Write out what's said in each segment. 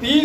3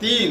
3।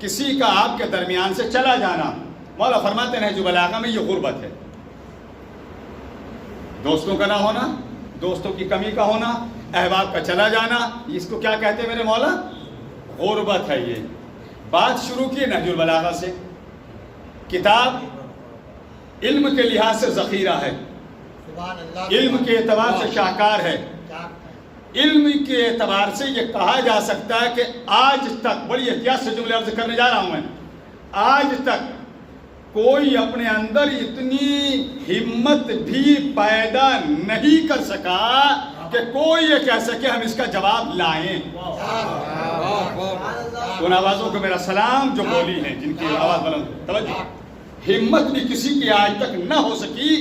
کسی کا آپ کے درمیان سے چلا جانا، مولا فرماتے ہیں نہج البلاغہ میں یہ غربت ہے. دوستوں کا نہ ہونا، دوستوں کی کمی کا ہونا، احباب کا چلا جانا، اس کو کیا کہتے ہیں میرے مولا؟ غربت ہے. یہ بات شروع کی نہج البلاغہ سے. کتاب علم کے لحاظ سے ذخیرہ ہے، علم کے اعتبار سے شاہکار ہے. علم کے اعتبار سے یہ کہا جا سکتا ہے کہ آج تک، بڑی احتیاط سے جملے عرض کرنے جا رہا ہوں میں، آج تک کوئی اپنے اندر اتنی ہمت بھی پیدا نہیں کر سکا کہ کوئی یہ کہہ سکے ہم اس کا جواب لائیں. ان آوازوں کو میرا سلام جو بولی ہیں، جن کی آواز بلند توجہ، ہمت بھی کسی کی آج تک نہ ہو سکی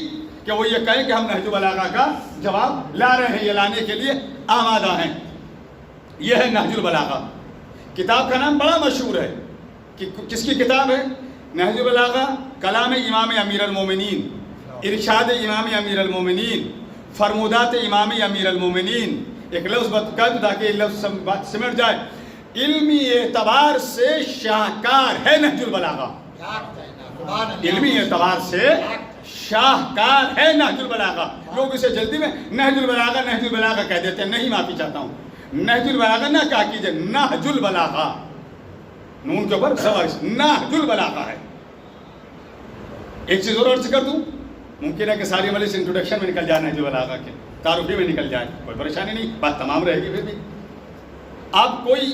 کہ وہ یہ کہیں کہ ہم نہج البلاغہ کا جواب لا رہے ہیں، یہ لانے کے لیے آمادہ ہیں. یہ ہے نہج البلاغہ. کتاب کا نام بڑا مشہور ہے. کس کی کتاب ہے؟ نہج البلاغہ کلام امام امیر المومنین، ارشاد امام امیر المومنین، فرمودات امام امیر المومنین. ایک لفظ کہہ دوں تاکہ لفظ بات سمٹ جائے. علمی اعتبار سے شاہکار ہے نہج البلاغہ، علمی اعتبار سے شاہکار ہے نہج البلاغہ. لوگ اسے جلدی میں نہج البلاغہ نہج البلاغہ کہہ دیتے ہیں. نہیں، معافی چاہتا ہوں، نہج البلاغہ نہ کہا کیجئے، نہج البلاغہ، نون کے اوپر زبر، نہج البلاغہ ہے. ایک چیز اور عرض کر دوں، ممکن ہے کہ ساری عملی سے انٹروڈکشن میں نکل جائے، نہج البلاغہ کے تعارفی میں نکل جائے، کوئی پریشانی نہیں، بات تمام رہے گی. پھر بھی آپ کوئی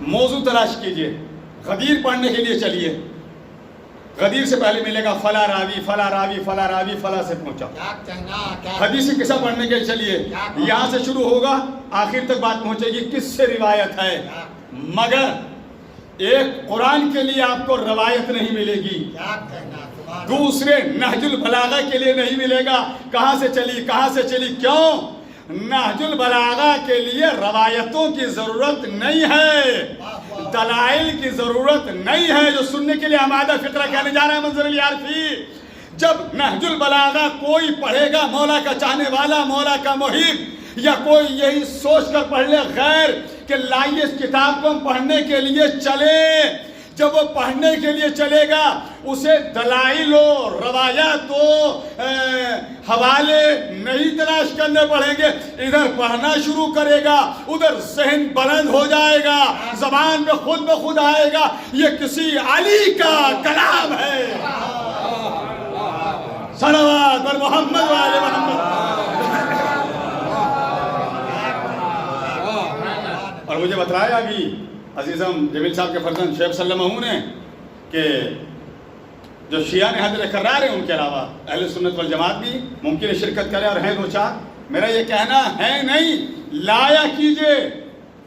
موضوع تلاش کیجئے، غدیر پڑھنے کے لیے چلیے، غدیر سے پہلے ملے گا فلا راوی فلا راوی فلا راوی فلا سے پہنچا. حدیث قصہ پڑھنے کے لیے چلیے، یہاں سے شروع ہوگا آخر تک بات پہنچے گی کس سے روایت ہے. مگر ایک قرآن کے لیے آپ کو روایت نہیں ملے گی، دوسرے نہج البلاغہ کے لیے نہیں ملے گا. کہاں سے چلی کہاں سے چلی؟ کیوں؟ نہج البلاغہ کے لیے روایتوں کی ضرورت نہیں ہے، دلائل کی ضرورت نہیں ہے، جو سننے کے لیے آمادہ. فقرہ کہنے جا رہے ہیں منظر العارفی. جب نہج البلاغہ کوئی پڑھے گا مولا کا چاہنے والا، مولا کا محب، یا کوئی یہی سوچ کر پڑھ لے غیر کہ لائیے اس کتاب کو ہم پڑھنے کے لیے چلیں، جب وہ پڑھنے کے لیے چلے گا اسے دلائل و روایات و حوالے نہیں تلاش کرنے پڑیں گے. ادھر پڑھنا شروع کرے گا، ادھر ذہن بلند ہو جائے گا، زبان میں خود بخود آئے گا یہ کسی علی کا کلام ہے. صلوات بر محمد و آل محمد. اور مجھے بتلایا ابھی عزیزم جمیل صاحب کے فرزند شیخ سلم نے کہ جو شیعہ نے حضرت کرار ہیں ان کے علاوہ اہل سنت والجماعت بھی ممکن ہے شرکت کرے، اور ہیں دو چار. میرا یہ کہنا ہے نہیں، لایا کیجئے.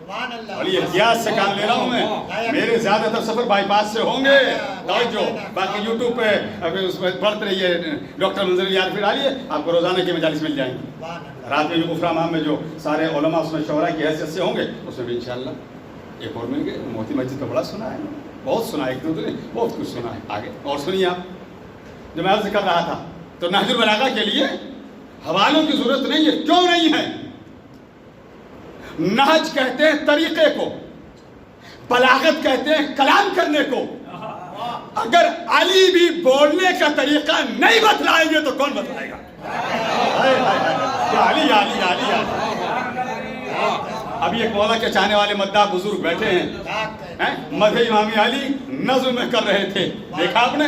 بڑی احتیاط سے کام لے رہا ہوں میں، میرے زیادہ تر سفر بائی پاس سے ہوں گے. توجہ، باقی یوٹیوب پہ اس میں پڑھتے رہیے، ڈاکٹر منظر العارفی ڈالیے، آپ کو روزانہ کی مجالس مل جائیں گی. رات میں جو غفرہ مام میں جو سارے علماء اس میں شعراء کی حیثیت سے ہوں گے، اس میں بھی انشاءاللہ ایک اور مل گئے. موتی مسجد تو بڑا سنا ہے، بہت سنا ہے، ایک دو نہیں بہت کچھ سنا ہے. آگے اور سنیے آپ. جو میں عرض کر رہا تھا تو نہج البلاغہ کے لیے حوالوں کی ضرورت نہیں ہے. کیوں نہیں ہے؟ نہج کہتے ہیں طریقے کو، بلاغت کہتے ہیں کلام کرنے کو. اگر علی بھی بولنے کا طریقہ نہیں بتلائیں گے تو کون بتلائے گا؟ علی علی علی علی. ابھی ایک مولا کے چاہنے والے مداح بزرگ بیٹھے ہیں، مدح امام علی نظم میں کر رہے تھے. دیکھا آپ نے؟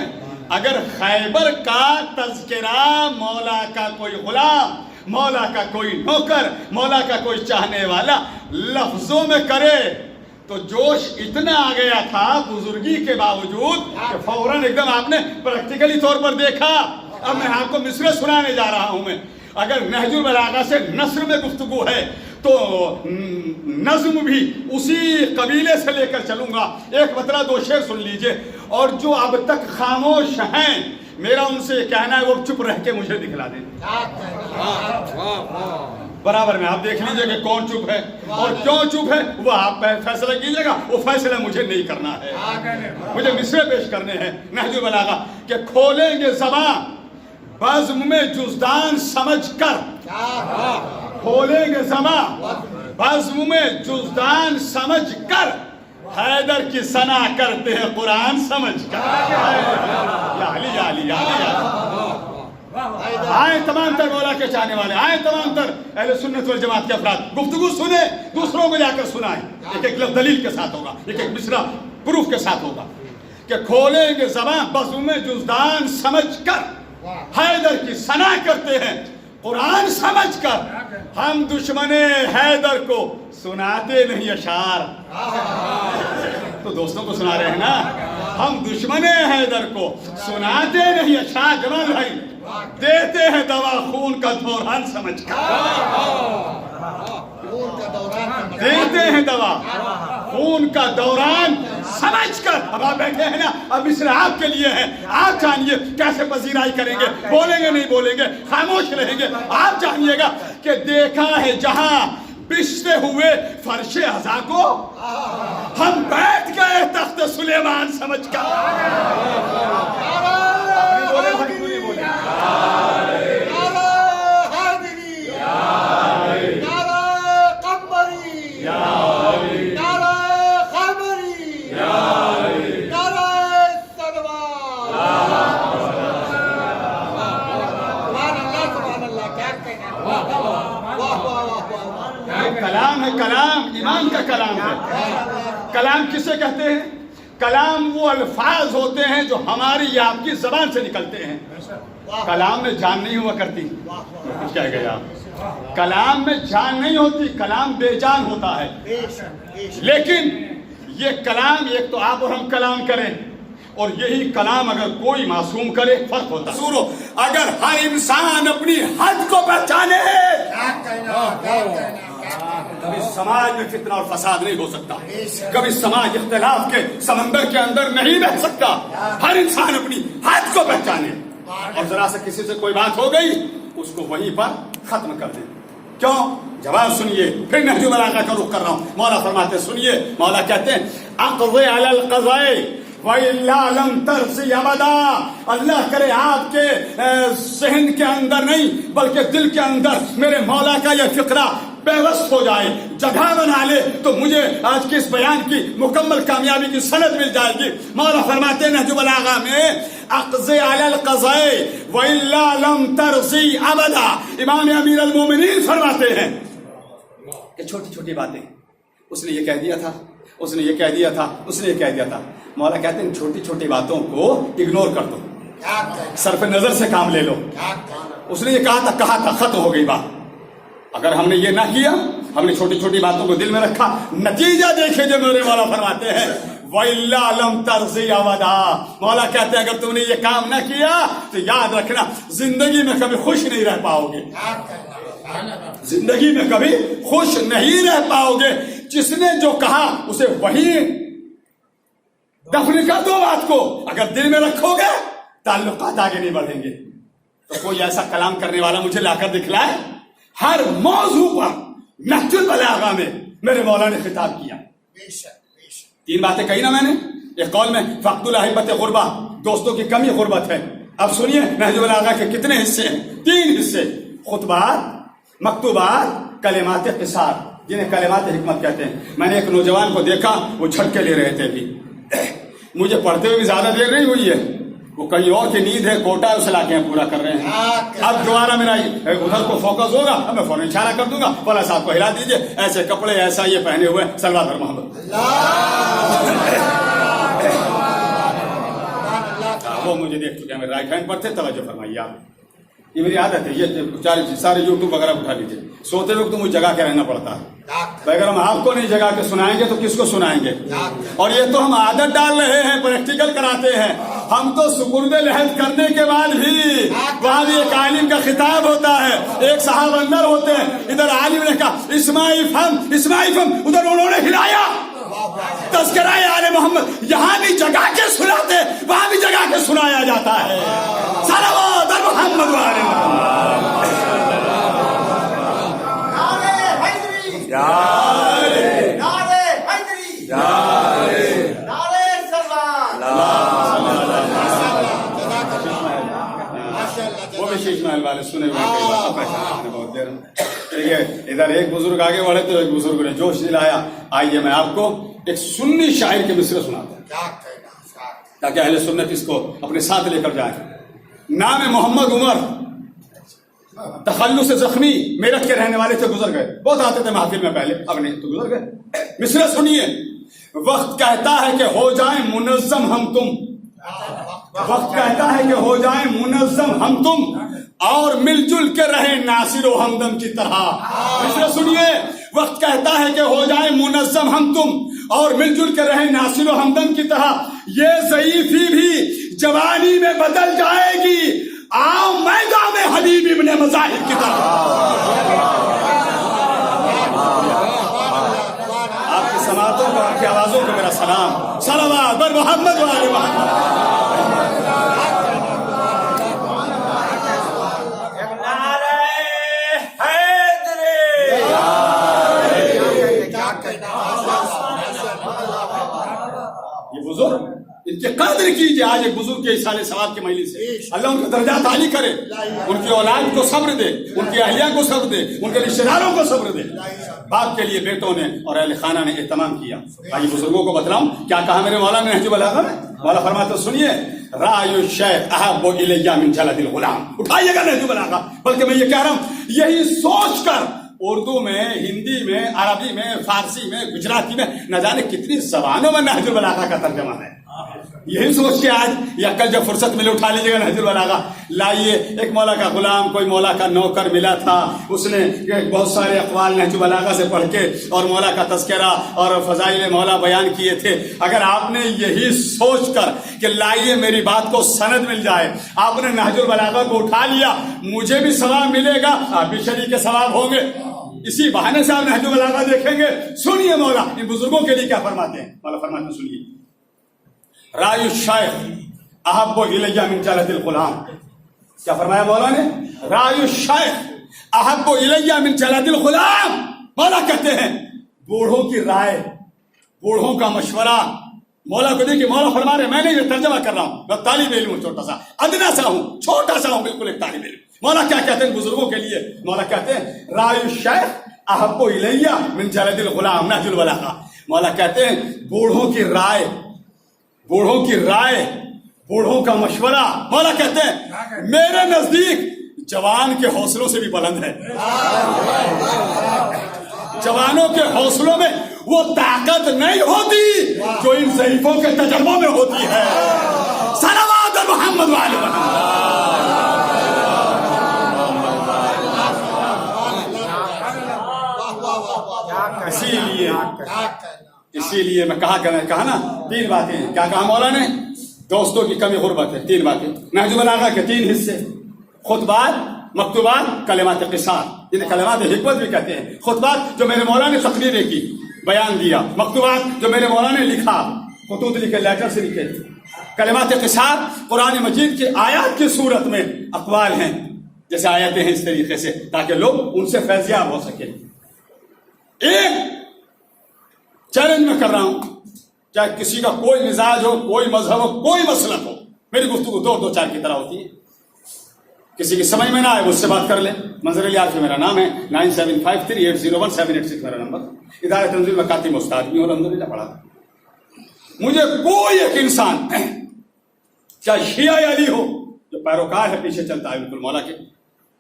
اگر خیبر کا تذکرہ مولا کا کوئی غلام، مولا کا کوئی نوکر، مولا کا کوئی چاہنے والا لفظوں میں کرے تو جوش اتنا آ گیا تھا بزرگی کے باوجود کہ فوراً ایک دم آپ نے پریکٹیکلی طور پر دیکھا. اب میں آپ کو مصرع سنانے جا رہا ہوں. میں اگر نہج البلاغہ سے نثر میں گفتگو ہے تو نظم بھی اسی قبیلے سے لے کر چلوں گا. ایک مطلع دو شعر سن لیجئے. اور جو اب تک خاموش ہیں میرا ان سے کہنا ہے وہ چپ رہ کے مجھے دکھلا دیں. برابر میں آپ دیکھ لیجئے کہ کون چپ ہے اور کیوں چپ ہے، وہ آپ فیصلہ کیجئے گا. وہ فیصلہ مجھے نہیں کرنا ہے، مجھے مصرع پیش کرنے ہیں. نہج البلاغہ کہ کھولیں گے زبان بزم میں جزدان سمجھ کر، کھولیں گے زبان بزم میں جزدان سمجھ کر، حیدر کی ثنا کرتے ہیں قرآن سمجھ کر. یا علی یا علی یا علی. آئیں تمام تر مولا کے چاہنے والے، آئیں تمام تر اہل سنت والجماعت کے افراد، گفتگو سنیں، دوسروں کو جا کر سنائیں. ایک ایک لفظ دلیل کے ساتھ ہوگا، ایک ایک مصرع پروف کے ساتھ ہوگا کہ کھولیں گے زبان بزم جزدان سمجھ کر. حیدر کی ثنا کرتے ہیں قرآن سمجھ کر. ہم دشمن حیدر کو سناتے نہیں اشعار. تو دوستوں کو سنا رہے ہیں نا. ہم دشمن حیدر کو سناتے نہیں اشعار. جمال بھائی دیتے ہیں دوا خون کا دوران سمجھ کر. دیتے ہیں دوا خون کا دوران سمجھ کر. اب آپ بیٹھے ہیں نا، اب اس لیے آپ کے لیے ہے. آپ جانیے کیسے پذیرائی کریں گے، بولیں گے نہیں بولیں گے، خاموش رہیں گے. آپ جانیے گا کہ دیکھا ہے جہاں بچھتے ہوئے فرش عزا کو، ہم بیٹھ گئے تخت سلیمان سمجھ کر. کلام ہے، کلام ایمان کا کلام ہے. کلام کسے کہتے ہیں؟ کلام وہ الفاظ ہوتے ہیں جو ہماری یا آپ کی زبان سے نکلتے ہیں. کلام میں جان نہیں ہوا کرتی. کچھ کہہ گئے آپ. کلام میں جان نہیں ہوتی، کلام بے جان ہوتا ہے. لیکن یہ کلام، ایک تو آپ اور ہم کلام کریں، اور یہی کلام اگر کوئی معصوم کرے فرق ہوتا ہے. سورو اگر ہر انسان اپنی حد کو پہچانے، کبھی سماج میں فتنہ اور فساد نہیں ہو سکتا. کبھی سماج اختلاف کے سمندر کے اندر نہیں رہ سکتا. ہر انسان اپنی حد کو پہچانے، اور ذرا سے کسی سے کوئی بات ہو گئی اس کو وہیں پر ختم کر دیں. کیوں؟ جواب سنیے. پھر نہج البلاغہ کا رخ کر رہا ہوں. مولا فرماتے سنیے. مولا کہتے ہیں اقضِ علی القضاء وَإِلَّا لَمْ تَرْضِ أَبَدًا. اللہ کرے آپ کے ذہن کے اندر نہیں بلکہ دل کے اندر میرے مولا کا یہ فقرہ بے وسط ہو جائے، جگہ بنا لے، تو مجھے آج کے اس بیان کی مکمل کامیابی کی سند مل جائے گی. مولا فرماتے ہیں نہج البلاغہ میں اقضِ علی القضاء وَإِلَّا لَمْ تَرْضِ أَبَدًا. امام امیر المومنین فرماتے ہیں کہ چھوٹی چھوٹی باتیں، اس نے یہ کہہ دیا تھا، اس نے یہ کہہ دیا تھا، اس نے یہ کہہ دیا تھا. مولا کہتے ہیں چھوٹی چھوٹی باتوں کو اگنور کر دو، صرف نظر سے کام لے لو. اس نے یہ کہا تھا، ختم ہو گئی بات. اگر ہم نے یہ نہ کیا، ہم نے چھوٹی چھوٹی باتوں کو دل میں رکھا، نتیجہ دیکھے جو میرے مولا فرماتے ہیں وَإِلَّا لَمْ تَرْضِ أَبَدًا. مولا کہتے ہیں اگر تم نے یہ کام نہ کیا تو یاد رکھنا زندگی میں کبھی خوش نہیں رہ پاؤ گے. زندگی میں کبھی خوش نہیں رہ پاؤ گے. جس نے جو کہا اسے وہی دفن کر دو بات کو. اگر دل میں رکھو گے تعلقات آگے نہیں بڑھیں گے. تو کوئی ایسا کلام کرنے والا مجھے لا کر دکھلائے. ہر موضوع پر نہج البلاغہ میں میرے مولا نے خطاب کیا. 3 باتیں کہی نا میں نے. ایک قول میں فقد الاحبۃ غربہ، دوستوں کی کمی غربت ہے. اب سنیے نہج البلاغہ کے کتنے حصے ہیں؟ 3 حصے. خطبات، مکتوبات، کلمات قصار، جنہیں کلمات حکمت کہتے ہیں. میں نے ایک نوجوان کو دیکھا، وہ جھٹکے لے رہے تھے. بھی مجھے پڑھتے ہوئے بھی زیادہ دیر نہیں ہوئی ہے، وہ کہیں اور کی نیند ہے، کوٹا اس علاقے میں پورا کر رہے ہیں. اب دوبارہ میرا ادھر کو فوکس ہوگا، اب میں فوراً اشارہ کر دوں گا، فلاں صاحب کو ہلا دیجئے، ایسے کپڑے ایسا یہ پہنے ہوئے، صلوات پر محمد. وہ مجھے دیکھ چکے ہیں، میرے رائٹ ہینڈ پر تھے. توجہ فرمائیے آپ، یہ میری عادت ہے. یہ سارے یوٹیوب وغیرہ اٹھا لیجیے. سوتے وقت تو مجھے جگا کے رہنا پڑتا ہے. اگر ہم آپ کو نہیں جگا کے سنائیں گے تو کس کو سنائیں گے؟ اور یہ تو ہم عادت ڈال رہے ہیں، پریکٹیکل کراتے ہیں. ہم تو سپرد لحد کرنے کے بعد بھی وہاں بھی ایک عالم کا خطاب ہوتا ہے. ایک صاحب اندر ہوتے ہیں، ادھر عالم نے کہا اسماعیل فم، ادھر انہوں نے ہلایا. تذکرہ آل محمد یہاں بھی جگا کے سناتے، وہاں بھی جگا کے سنایا جاتا ہے. صلوات محمد وآل محمد. وہ بھی شیخ محل والے سنے ہوئے بہت دیر. ادھر ایک بزرگ آگے بڑھے تو ایک بزرگ نے جوش دلایا. آئیے میں آپ کو ایک سنی شاعر کے مصرع سناتا ہے تاکہ اہل سنت اس کو اپنے ساتھ لے کر جائیں. نام محمد عمر، تخلص زخمی، میرٹھ کے رہنے والے تھے، گزر گئے. بہت آتے تھے محفل میں پہلے، اب نہیں تو گزر گئے. مصرع سنیے. وقت کہتا ہے کہ ہو جائیں منظم ہم تم، وقت کہتا ہے کہ ہو جائیں منظم ہم تم، اور مل جل کے رہیں ناصر و ہمدم کی طرح. مصرع سنیے. وقت کہتا ہے کہ ہو جائیں منظم ہم تم، اور مل جل کے رہیں ناصر و ہمدم کی طرح. یہ ضعیفی بھی جوانی میں بدل جائے گی، آؤ میدان میں حبیب ابن مظاہر کی طرح. آپ کی سماعتوں کو، آپ کی آوازوں کو میرا سلام. صلوات بر محمد و آل محمد. بزرگ ان کی قدر کیجیے. آج ایک بزرگ کے اصال ثواب کی مجلس سے اللہ ان کے درجات عالی کرے، ان کی اولاد کو صبر دے، ان کی اہلیہ کو صبر دے، ان کے رشتہ داروں کو صبر دے. باپ کے لیے بیٹوں نے اور اہل خانہ نے اہتمام کیا. آج بزرگوں کو بتلاؤں کیا کہا میرے مولا نے نہج البلاغہ میں. مولا فرماتے سنیے، رأی الشیخ احب الی من جلد الغلام. اٹھائیے گا نہج البلاغہ. بلکہ میں یہ کہہ رہا ہوں، یہی سوچ کر اردو میں، ہندی میں، عربی میں، فارسی میں، گجراتی میں، نہ جانے کتنی زبانوں میں نہج البلاغہ کا ترجمہ ہے. یہی سوچ کے آج یا کل جب فرصت ملے اٹھا لیجیے گا نہج البلاغہ. لائیے. ایک مولا کا غلام، کوئی مولا کا نوکر ملا تھا، اس نے بہت سارے اقوال نہج البلاغہ سے پڑھ کے اور مولا کا تذکرہ اور فضائل مولا بیان کیے تھے. اگر آپ نے یہی سوچ کر کہ لائیے میری بات کو سند مل جائے، آپ نے نہج البلاغہ کو اٹھا لیا، مجھے بھی ثواب ملے گا، آپ بھی شریک ثواب ہوں گے. اسی بہانے سے آپ نہج البلاغہ دیکھیں گے. سنیے مولا ان بزرگوں کے لیے کیا فرماتے ہیں. مولا فرماتے ہیں سنیے، رائے الشیخ احب الی من جلد الغلام. کیا فرمایا مولا نے؟ رائے الشیخ احب الی من جلد الغلام. مولا کہتے ہیں بوڑھوں کی رائے، بوڑھوں کا مشورہ. مولا کو دیکھیے، مولا فرما رہے ہیں، میں نے یہ ترجمہ کر رہا ہوں، میں طالب علم ہوں، چھوٹا سا ادنا سا ہوں، چھوٹا سا ہوں، بالکل ایک طالب علم. مولا کیا کہتے ہیں بزرگوں کے لیے؟ مولا کہتے ہیں رائے الشیخ احب الی من جلد الغلام. نہج البلاغہ. مولا کہتے ہیں بوڑھوں کی رائے، بوڑھوں کی رائے، بوڑھوں کا مشورہ. مولا کہتے ہیں میرے نزدیک جوان کے حوصلوں سے بھی بلند ہے. جوانوں کے حوصلوں میں وہ طاقت نہیں ہوتی جو ان ضعیفوں کے تجربوں میں ہوتی ہے. صلوات محمد و آل محمد. اسی لیے میں کہا نا، تین باتیں. کیا کہا مولا نے؟ دوستوں کی کمی غربت ہے. تین باتیں نہج البلاغہ کے تین حصے: خطبات، مکتوبات، کلمات قصار. جنہیں کلمات حکمت بھی کہتے ہیں. خطبات جو میرے مولا نے تقریریں کی، بیان دیا. مکتوبات جو میرے مولا نے لکھا، خطوط لکھے، لیٹر سے لکھے. کلمات قصار قرآن مجید کی آیات کی صورت میں اقوال ہیں، جیسے آیتیں ہیں اس طریقے سے، تاکہ لوگ ان سے فیضیاب ہو سکے. ایک چیلنج میں کر رہا ہوں، چاہے کسی کا کوئی مزاج ہو، کوئی مذہب ہو، کوئی مسلک ہو، میری گفتگو دو چار کی طرح ہوتی ہے. کسی کی سمجھ میں نہ آئے مجھ سے بات کر لیں. منظر علی عارفی میرا نام ہے، 9753801786 میرا نمبر. ادارہ تنظیم میں کاتب استاد بھی ہوں، الحمدللہ پڑھا. مجھے کوئی ایک انسان، چاہے شیعہ علی ہو جو پیروکار ہے، پیچھے چلتا ہے بالکل مولا کے،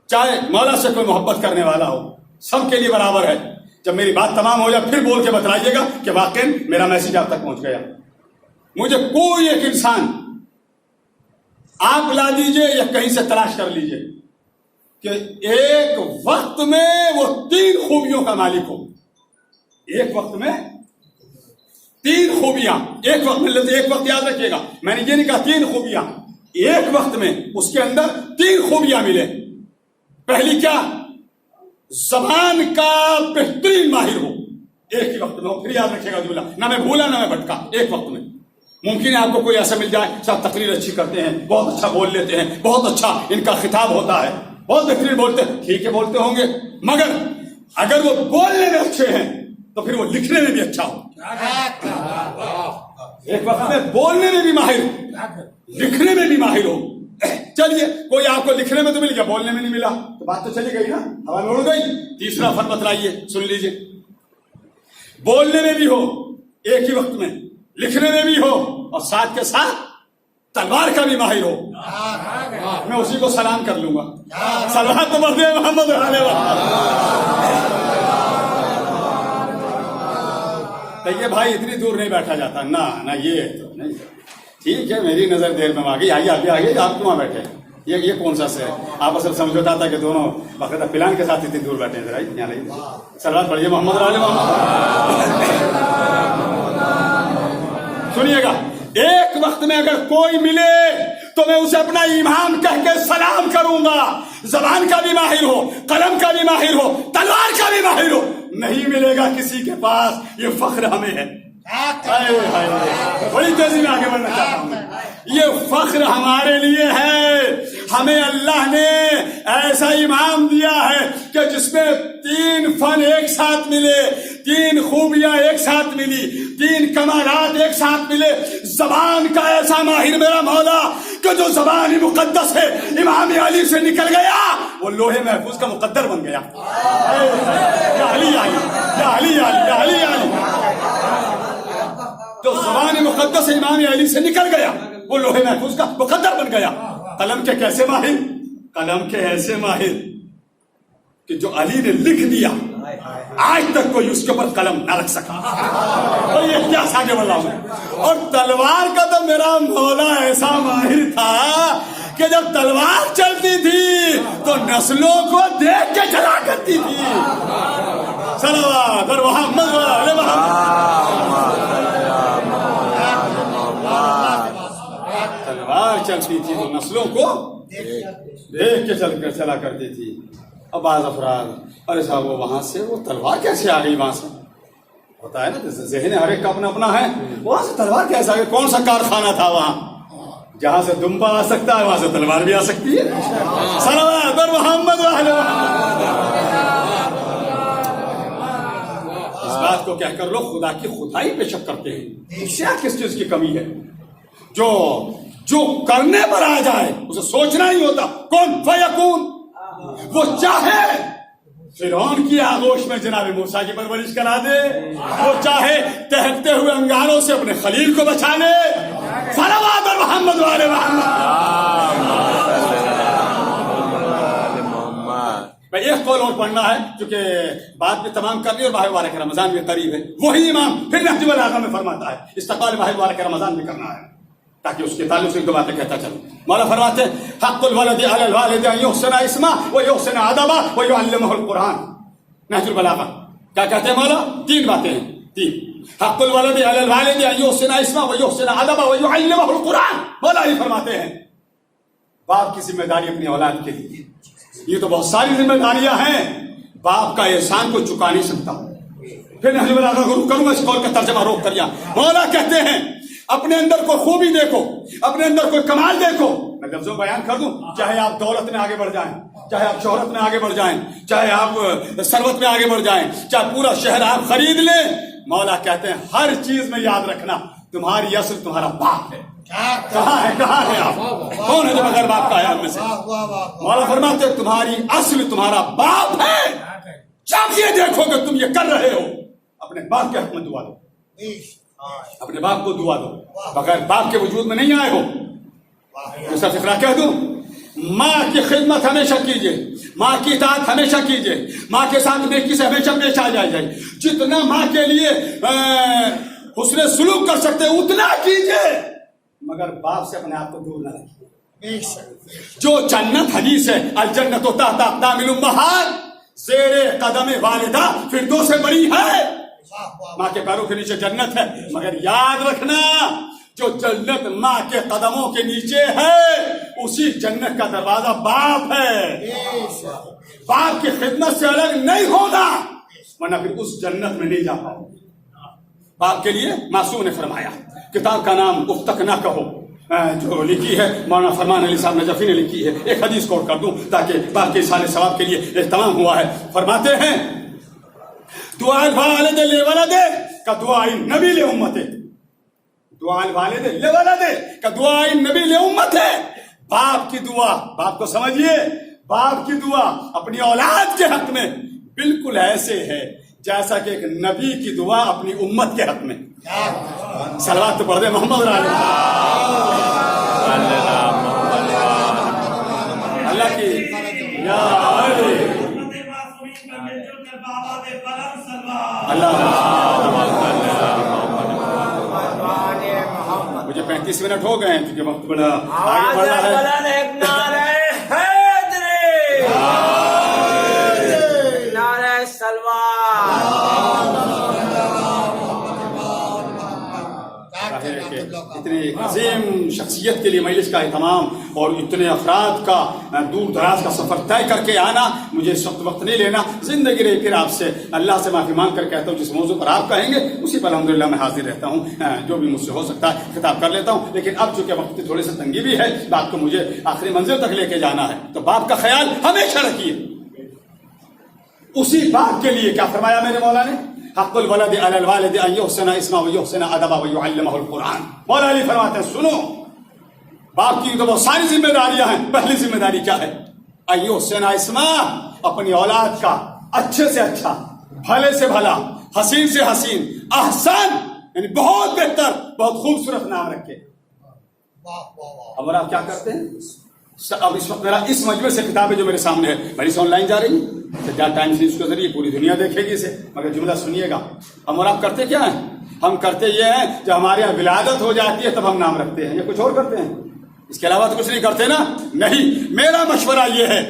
چاہے مولا سے کوئی محبت کرنے والا ہو، سب کے لیے برابر ہے. جب میری بات تمام ہو جائے پھر بول کے بتلائیے گا کہ واقعی میرا میسج آپ تک پہنچ گیا. مجھے کوئی ایک انسان آپ لا دیجئے یا کہیں سے تلاش کر لیجئے کہ ایک وقت میں وہ تین خوبیوں کا مالک ہو. ایک وقت میں تین خوبیاں، ایک وقت میں. ایک وقت یاد رکھیے گا، میں نے یہ نہیں کہا تین خوبیاں، ایک وقت میں اس کے اندر تین خوبیاں ملے. پہلی کیا؟ زبان کا بہترین ماہر ہو. ایک ہی وقت میں ہو. پھر یاد رکھیے گا جملہ، نہ میں بھولا نہ میں بھٹکا. ایک وقت میں. ممکن ہے آپ کو کوئی ایسا مل جائے، سب تقریر اچھی کرتے ہیں، بہت اچھا بول لیتے ہیں، بہت اچھا ان کا خطاب ہوتا ہے، بہت بہترین بولتے ہیں. ٹھیک ہے بولتے ہوں گے، مگر اگر وہ بولنے میں اچھے ہیں تو پھر وہ لکھنے میں بھی اچھا ہو. ایک وقت میں بولنے میں بھی ماہر، لکھنے میں بھی ماہر ہو. چلیے کوئی آپ کو لکھنے میں تو مل گیا، بولنے میں نہیں ملا تو بات تو چلی گئی نا، ہوا میں اڑ گئی. تیسرا فن بتلائیے، سن لیجیے. بولنے میں بھی ہو ایک ہی وقت میں لکھنے میں بھی ہو اور ساتھ کے ساتھ تلوار کا بھی ماہر ہو، میں اسی کو سلام کر لوں گا. صلوات تو پڑھتے ہیں محمد علیہ تو یہ بھائی اتنی دور نہیں بیٹھا جاتا، نہ یہ تو نہیں. ٹھیک ہے، میری نظر دیر میں آ گئی. آئیے آگے آپ کیوں وہاں بیٹھے؟ یہ کون سا سے آپ اصل سمجھوتا تھا کہ دونوں باقاعدہ پلان کے ساتھ اتنی دور بیٹھے ہیں. ذرا یہاں لگی صلوات پڑھیے محمد علیہ محمد. سنیے گا، ایک وقت میں اگر کوئی ملے تو میں اسے اپنا امام کہہ کے سلام کروں گا. زبان کا بھی ماہر ہو، قلم کا بھی ماہر ہو، تلوار کا بھی ماہر ہو. نہیں ملے گا کسی کے پاس، یہ فخر ہمیں ہے. بڑی تیزی میں آگے بڑھنا چاہتا ہوں. یہ فخر ہمارے لیے ہے. ہمیں اللہ نے ایسا امام دیا ہے کہ جس میں 3 فن ایک ساتھ ملے، 3 خوبیاں ایک ساتھ ملی، 3 کمالات ایک ساتھ ملے. زبان کا ایسا ماہر میرا مولا کہ جو زبان مقدس ہے امام علی سے نکل گیا وہ لوہے محفوظ کا مقدر بن گیا. یا علی علی یا علی علی یا علی علی. تو زبان مقدس امام علی سے نکل گیا وہ لوہے محفوظ کا مقدر بن گیا. قلم کے کیسے ماہر؟ قلم کے ایسے ماہر کہ جو علی نے لکھ دیا آج تک کوئی اس کے اوپر قلم نہ رکھ سکا. اور یہ کیا ساگے بڑھا ہوں. اور تلوار کا تو میرا مولا ایسا ماہر تھا کہ جب تلوار چلتی تھی تو نسلوں کو دیکھ کے چلا کرتی تھی. صلوات اور محمد علیہ محمد. تلوار چلتی تھی تو نسلوں کو دیکھ کے چلا کرتی تھی. اب بعض افراد ارے صاحب وہ وہاں سے وہ تلوار کیسے آ گئی؟ وہاں سے ہوتا ہے نا، ذہن ہر ایک کا اپنا اپنا ہے. وہاں سے تلوار کیسے آ گئی؟ کون سا کارخانہ تھا وہاں؟ جہاں سے دمبا آ سکتا ہے وہاں سے تلوار بھی آ سکتی ہے. صلوات اور محمد اس بات کو کہہ کر لوگ خدا کی خدائی پہ شک کرتے ہیں. کیا کس چیز کی کمی ہے؟ جو کرنے پر آ جائے اسے سوچنا ہی ہوتا. کون فیکون. وہ چاہے فرعون کی آغوش میں جناب موسیٰ کی پرورش کرا دے، وہ چاہے تہتے ہوئے انگاروں سے اپنے خلیل کو بچا لے. صلوات اور محمد والے محمد. ایک قول اور پڑھنا ہے چونکہ بات بھی تمام کرنی اور ماہ مبارک رمضان بھی قریب ہے. وہی امام پھر نہج البلاغہ میں فرماتا ہے استقبال ماہ مبارک رمضان بھی کرنا ہے تاکہ اس کے تعلق سے 2 باتیں کہتا چلوں. مولا فرماتے ہیں حق الولد علی الوالد ان یحسن اسمہ ویحسن ادبہ ویعلمہ القرآن. نہج البلاغہ کیا کہتے ہیں مولا؟ 3 باتیں ہیں. 3 حق الولد علی الوالد ان یحسن اسمہ ویحسن ادبہ ویعلمہ القرآن. مولا یہ فرماتے ہیں باپ کی ذمہ داری اپنی اولاد کے لیے. یہ تو بہت ساری ذمہ داریاں ہیں، باپ کا احسان کو چکا نہیں سکتا. پھر نہج البلاغہ کو کروں گا اس قول کا ترجمہ روک کر. مولا کہتے ہیں اپنے اندر کوئی خوبی دیکھو، اپنے اندر کوئی کمال دیکھو. میں لفظوں بیان کر دوں، چاہے آپ دولت میں آگے بڑھ جائیں، چاہے آپ شہرت میں آگے بڑھ جائیں، چاہے آپ ثروت میں آگے بڑھ جائیں، چاہے پورا شہر آپ خرید لیں، مولا کہتے ہیں ہر چیز میں یاد رکھنا تمہاری اصل تمہارا باپ ہے. کہاں ہے آپ؟ کون ہے جو بغیر باپ کا ہے آپ میں سے؟ مولا فرماتے ہیں تمہاری اصل تمہارا باپ ہے. جب یہ دیکھو کہ تم یہ کر رہے ہو اپنے باپ کے حق میں دعا دو. اپنے باپ کو دعا دو. بغیر باپ کے وجود میں نہیں آئے ہو. دوسرا فقرہ کہہ دوں، ماں کی خدمت ہمیشہ کیجیے، ماں کی اطاعت ہمیشہ کیجیے، ماں کے ساتھ نیکی سے ہمیشہ پیش آ جائے. جتنا ماں کے لیے حسن سلوک کر سکتے اتنا کیجیے، مگر باپ سے اپنے آپ کو دور نہ رکھیے. جو جنت حدیث ہے الجنت تحت اقدام الامہات، زیر قدم والدہ فردوس سے بڑی ہے. ماں کے پیروں کے نیچے جنت ہے، مگر یاد رکھنا جو جنت ماں کے قدموں کے نیچے ہے اسی جنت کا دروازہ باپ ہے. باپ کی خدمت سے الگ نہیں ہوگا ورنہ پھر اس جنت میں نہیں جا پاؤ. باپ کے لیے معصوم نے فرمایا، کتاب کا نام اف تک نہ کہو جو لکھی ہے مولانا فرمان علی صاحب نجفی نے لکھی ہے. ایک حدیث کوٹ کر دوں تاکہ باپ کے اصال ثواب کے لیے اہتمام ہوا ہے. فرماتے ہیں دعا الوالد لولد کا دعا النبی لامت. دعا الوالد لولد کا دعا النبی لامت ہے. باپ کی دعا، باپ کو سمجھیے، باپ کی دعا اپنی اولاد کے حق میں بالکل ایسے ہے جیسا کہ ایک نبی کی دعا اپنی امت کے حق میں. صلوات تو پڑھ دے محمد اللہ کی یا مجھے 35 منٹ ہو گئے ہیں کیونکہ وقت بڑا آگے بڑھ رہا ہے. اتنی عظیم شخصیت کے لیے مجلس کا اہتمام اور اتنے افراد کا دور دراز کا سفر طے کر کے آنا، مجھے اس وقت نہیں لینا. زندگی رہی پھر آپ سے اللہ سے معافی مانگ کر کہتا ہوں جس موضوع پر آپ کہیں گے اسی پر الحمدللہ میں حاضر رہتا ہوں. جو بھی مجھ سے ہو سکتا ہے خطاب کر لیتا ہوں. لیکن اب چونکہ وقت کی تھوڑی سی تنگی بھی ہے، بات کو مجھے آخری منزل تک لے کے جانا ہے، تو باپ کا خیال ہمیشہ رکھیے. اسی باپ کے لیے کیا فرمایا میرے مولا نے؟ حق الولد علی الوالد ان یحسن اسمہ و یحسن ادبہ و یعلمہ القرآن. مولا علی فرماتے ہیں سنو، باپ کی تو بہت ساری ذمہ داریاں ہیں. پہلی ذمہ داری کیا ہے؟ ان یحسن اسمہ، اپنی اولاد کا اچھے سے اچھا، بھلے سے بھلا، حسین سے حسین، احسن یعنی بہت بہتر، بہت خوبصورت نام رکھے. اب آپ کیا کرتے ہیں؟ اب اس وقت میرا اس مجمع سے کتاب ہے جو میرے سامنے ہے، میری سے آن لائن جا رہی ہے، سجاد ٹائمز نیوز کے ذریعے پوری دنیا دیکھے گی اسے. مگر جملہ سنیے گا، ہم اور آپ کرتے کیا ہیں؟ ہم کرتے یہ ہیں جب ہمارے یہاں ولادت ہو جاتی ہے تب ہم نام رکھتے ہیں، یا کچھ اور کرتے ہیں؟ اس کے علاوہ تو کچھ نہیں کرتے نا. نہیں، میرا مشورہ یہ ہے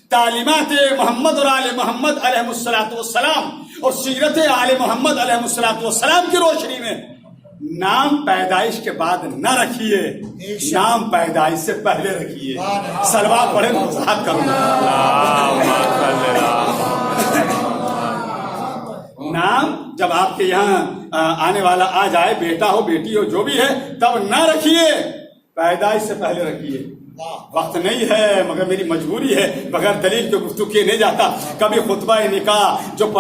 تعلیمات محمد اور آل محمد علیہ الصلوۃ والسلام اور سیرت آل محمد علیہ الصلوۃ والسلام کی روشنی میں نام پیدائش کے بعد نہ رکھیے، نام پیدائش سے پہلے رکھیے. صلوات پڑھیں تو وضاحت کروں. نام جب آپ کے یہاں آنے والا آ جائے، بیٹا ہو بیٹی ہو جو بھی ہے، تب نہ رکھیے، پیدائش سے پہلے رکھیے. وقت نہیں ہے مگر میری مجبوری ہے، بغیر دلیل کے گفتگو کیے نہیں جاتا. کبھی خطبہ نکاح جب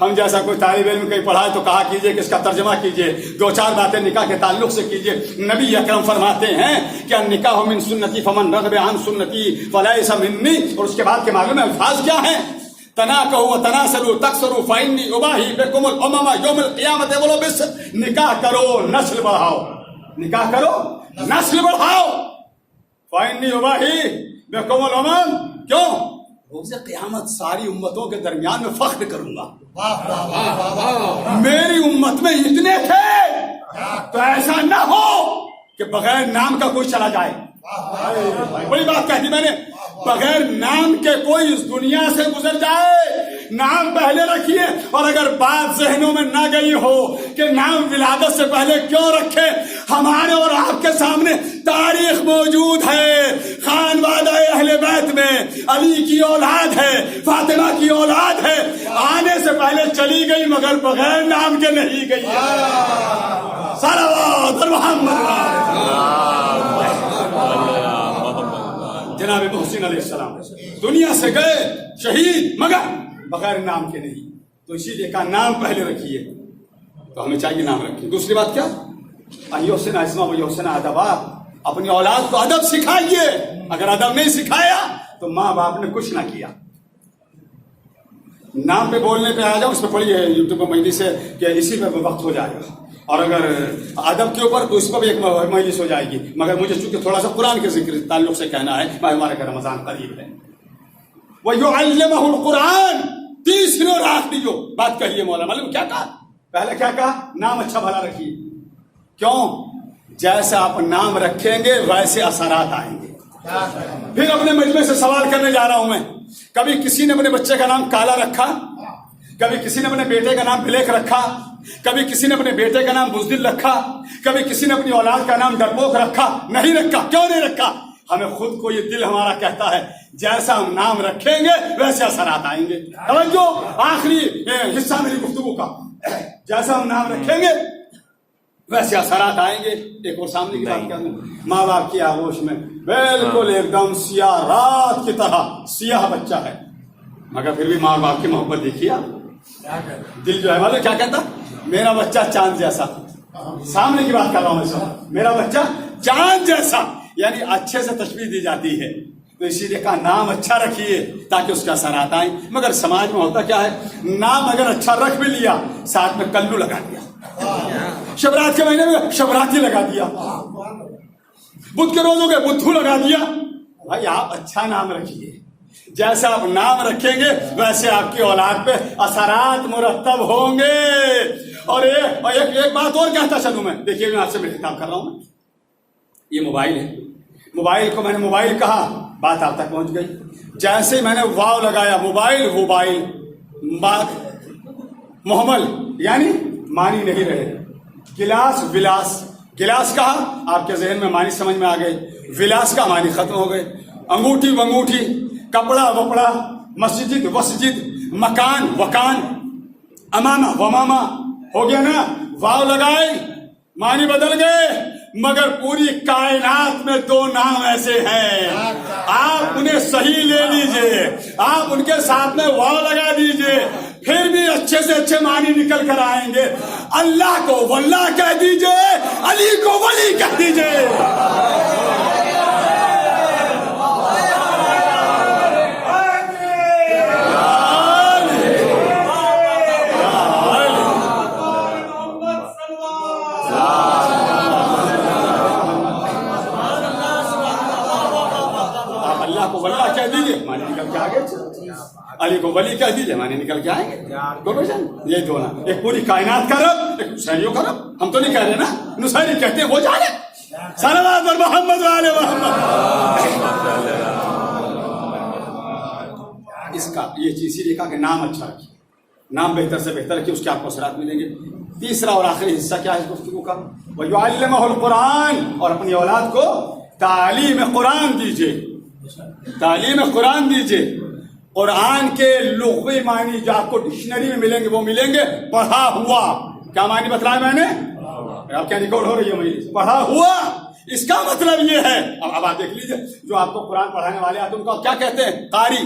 ہم جیسا کوئی طالب علم کہیں پڑھائے تو کہا کیجئے کہ اس کا ترجمہ کیجئے، دو چار باتیں نکاح کے تعلق سے کیجئے. نبی اکرم فرماتے ہیں کہ النکاح من سنتی فمن رغب عن سنتی فلیس منی. اور اس کے بعد کے معلوم الفاظ کیا ہیں؟ تناکحوا وتناسلوا تکثروا فانی اباہی بکم الامم یوم القیامت ولو بس. نکاح کرو، نسل بڑھاؤ، نکاح کرو، نسل بڑھاؤ. فإني أباهي بكم الأمم. کیوں؟ روز قیامت ساری امتوں کے درمیان میں فخر کروں گا. میری امت میں اتنے تھے تو ایسا نہ ہو کہ بغیر نام کا کوئی چلا جائے. بڑی بات کہہ دی میں نے، بغیر نام کے کوئی اس دنیا سے گزر جائے. نام پہلے رکھیے. اور اگر بات ذہنوں میں نہ گئی ہو کہ نام ولادت سے پہلے کیوں رکھے، ہمارے اور آپ کے سامنے تاریخ موجود ہے. خانوادہ اہل بیت میں علی کی اولاد ہے، فاطمہ کی اولاد ہے، آنے سے پہلے چلی گئی مگر بغیر نام کے نہیں گئی. صلوات محمد. جناب محسن علیہ السلام دنیا سے گئے شہید مگر بغیر نام کے نہیں. تو اسی لیے کہا نام پہلے رکھیے. تو ہمیں چاہیے نام رکھیے. دوسری بات کیا؟ یحسن اسمہ و یحسن ادبہ. اپنی اولاد کو ادب سکھائیے. اگر ادب نہیں سکھایا تو ماں باپ نے کچھ نہ کیا. نام پہ بولنے پہ آ جاؤ، اس پہ پڑھیے یوٹیوب پہ مجلس سے کہ اسی پہ وقت ہو جائے گا. اور اگر ادب کے اوپر تو اس پر بھی ایک مجلس ہو جائے گی. مگر مجھے چونکہ تھوڑا سا قرآن کے ذکر تعلق سے کہنا ہے، ہمارے گھر رمضان قریب ہے. وَيُعَلِّمَهُ الْقُرْآنَ. تیسری اور آخری جو بات کہیے مولا معلوم کیا کہا؟ پہلے کیا کہا؟ نام اچھا بھلا رکھیے. کیوں؟ جیسا آپ نام رکھیں گے ویسے اثرات آئیں گے. پھر اپنے مجمع سے سوال کرنے جا رہا ہوں میں. کبھی کسی نے اپنے بچے کا نام کالا رکھا، کبھی کسی نے اپنے بیٹے کا نام بلیک رکھا، کبھی کسی نے اپنے بیٹے کا نام بزدل رکھا، کبھی کسی نے اپنی اولاد کا نام ڈرپوک رکھا. نہیں رکھا. کیوں نہیں رکھا؟ ہمیں خود کو یہ دل ہمارا کہتا ہے جیسا ہم نام رکھیں گے ویسے اثرات آئیں گے. توجہ، آخری حصہ میری گفتگو کا، جیسا ہم نام رکھیں گے ویسے اثرات آئیں گے. ایک اور سامنے کی بات کر دوں، ماں باپ کی آغوش میں بالکل ایک دم سیاہ رات کی طرح سیاہ بچہ ہے، مگر پھر بھی ماں باپ کی محبت دیکھیے. دل جو ہے والے کیا کہتا؟ میرا بچہ چاند جیسا. سامنے کی بات کر رہا ہوں میں، میرا بچہ چاند جیسا. یعنی اچھے سے تشبیہ دی جاتی ہے. تو اسی لیے کہا نام اچھا رکھیے تاکہ اس کے اثرات آئیں. مگر سماج میں ہوتا کیا ہے, نام اگر اچھا رکھ بھی لیا ساتھ میں کلو لگا دیا, شبرات کے مہینے میں شبراتی لگا دیا, بدھ کے روزوں کے بدھو لگا دیا. بھائی آپ اچھا نام رکھیے, جیسے آپ نام رکھیں گے ویسے آپ کی اولاد پہ اثرات مرتب ہوں گے. اور ایک بات اور کہتا چلوں میں, دیکھیے میں آپ سے میں خطاب کر رہا ہوں, یہ موبائل ہے, موبائل کو میں نے موبائل کہا, بات آپ تک پہنچ گئی. جیسے ہی میں نے واو لگایا موبائل بات محمل یعنی معنی نہیں رہے. گلاس ولاس, گلاس کہا آپ کے ذہن میں معنی سمجھ میں آ گئے, ولاس کا معنی ختم ہو گئے. انگوٹھی ونگوٹھی, کپڑا وپڑا, مسجد وسجد, مکان وکان, امامہ ومامہ, ہو گیا نا. واو لگائے معنی بدل گئے. مگر پوری کائنات میں 2 نام ایسے ہیں, آپ انہیں صحیح لے لیجئے, آپ ان کے ساتھ میں واو لگا دیجئے, پھر بھی اچھے سے اچھے معنی نکل کر آئیں گے. اللہ کو واللہ کہہ دیجئے, علی کو ولی کہہ دیجئے. واللہ کہہ دیجیے معنی نکل کے آگے, علی کو ولی کہہ دیجیے معنی نکل کے آئیں گے. دونوں جان یہ دونوں, ایک پوری کائنات کا رب, ایک نصیریوں کا رب. ہم تو نہیں کہہ رہے نا, نصیری کہتے ہیں وہ جانے. صلوات بر محمد وعلی محمد. اس کا یہ چیز اسی لیے کہا کہ نام اچھا رکھیے, نام بہتر سے بہتر رکھیے, اس کے آپ کو اثرات ملیں گے. تیسرا اور آخری حصہ کیا ہے اس گفتگو کا, وَيُعَلِّمُهُ الْقُرْآنَ, اور اپنی اولاد کو تعلیم قرآن دیجیے, تعلیم قرآن دیجیے. قرآن کے لغوی معنی جو آپ کو ڈکشنری میں ملیں گے وہ ملیں گے پڑھا ہوا. کیا معنی بتلایا میں نے, آپ کیا ریکارڈ ہو رہی ہے مجھے, پڑھا ہوا. اس کا مطلب یہ ہے, اب آپ دیکھ لیجیے, جو آپ کو قرآن پڑھانے والے آتے ہیں ان کو کیا کہتے ہیں, قاری.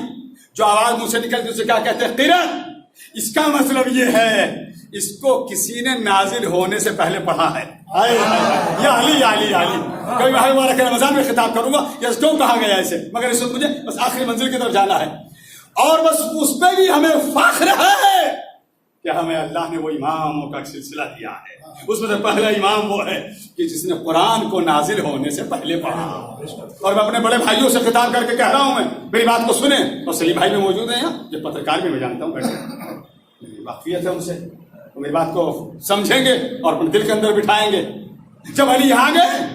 جو آواز منہ سے نکلتی اسے کیا کہتے ہیں, قرأت. اس کا مطلب یہ ہے اس کو کسی نے نازل ہونے سے پہلے پڑھا ہے. یا علی علی علی, کبھی ماہ مبارک رمضان میں خطاب کروں گا یس کیوں کہا گیا ایسے, مگر اس وقت مجھے بس آخری منزل کی طرف جانا ہے. اور بس اس پہ بھی ہمیں فخر ہے کہ ہمیں اللہ نے وہ اماموں کا سلسلہ دیا ہے. اس میں سے پہلا امام وہ ہے کہ جس نے قرآن کو نازل ہونے سے پہلے پڑھا. اور میں اپنے بڑے بھائیوں سے خطاب کر کے کہہ رہا ہوں, میں میری بات کو سنیں. اور سلیم بھائی میں موجود ہیں یہاں, یہ پترکار بھی میں جانتا ہوں, بیٹھے میری واقفیت ہے ان سے, تو میری بات کو سمجھیں گے اور اپنے دل کے اندر بٹھائیں گے. جب علی یہاں گئے